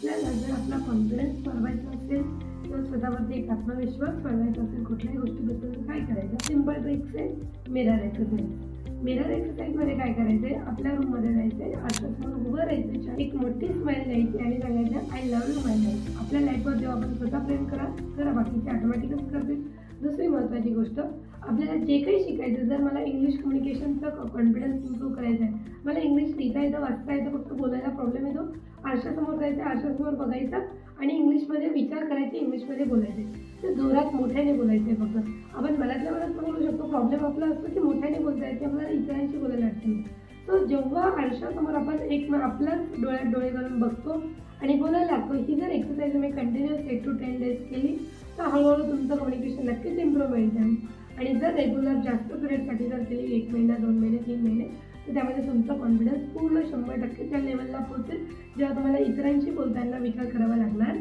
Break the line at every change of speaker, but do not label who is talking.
आपल्याला जर आपला कॉन्फिडन्स वाढवायचा असेल तर स्वतःवरती एक आत्मविश्वास वाढवायचा असेल कुठल्याही गोष्टीबद्दल काय करायचं, सिंपल ट्रिक्स आहे मिरर एक्सरसाइज. मिरर एक्सरसाइजमध्ये काय करायचं आहे, आपल्या रूममध्ये जायचं आहे, आरशासमोर उभं राहायचं, एक मोठी स्माईल द्यायची आणि सांगायचं I love you my life. आपल्या लाईफवर जेव्हा आपण स्वतः प्रेम करा बाकीचे ऑटोमॅटिकच करतील. दुसरी महत्त्वाची गोष्ट, आपल्याला जे काही शिकायचं, जर मला इंग्लिश कम्युनिकेशनचा कॉन्फिडन्स इम्प्रूव्ह करायचा आहे, मला इंग्लिश लिहिता येतं, वाचता येतं, फक्त बोलायला प्रॉब्लेम येतो, आरशासमोर जायचं, आरशासमोर बघायचं आणि इंग्लिशमध्ये विचार करायचे, इंग्लिशमध्ये बोलायचे. तर जोरात मोठ्याने बोलायचं आहे फक्त. आपण मनातल्या मनात बोलू शकतो, प्रॉब्लेम आपला असतो की मोठ्याने बोलता येते, आपल्याला इतरांशी बोलायला अडचण. सो जेव्हा आरशासमोर आपण आपल्याच डोळ्यात डोळे घालून बघतो आणि बोलायला लागतो, ही जर exercise me continuous 8 to 10 days केली तर हळूहळू तुमचं कम्युनिकेशन नक्कीच इम्प्रूव्हमेंट आहे. आणि जर रेग्युलर जास्त पिरियडसाठी जर केली, 1 महिना, 2 महिने, 3 महिने, तर त्यामध्ये तुमचा कॉन्फिडन्स पूर्ण 100% त्या लेवलला पोहोचेल जेव्हा तुम्हाला इतरांशी बोलताना विचार करावा लागणार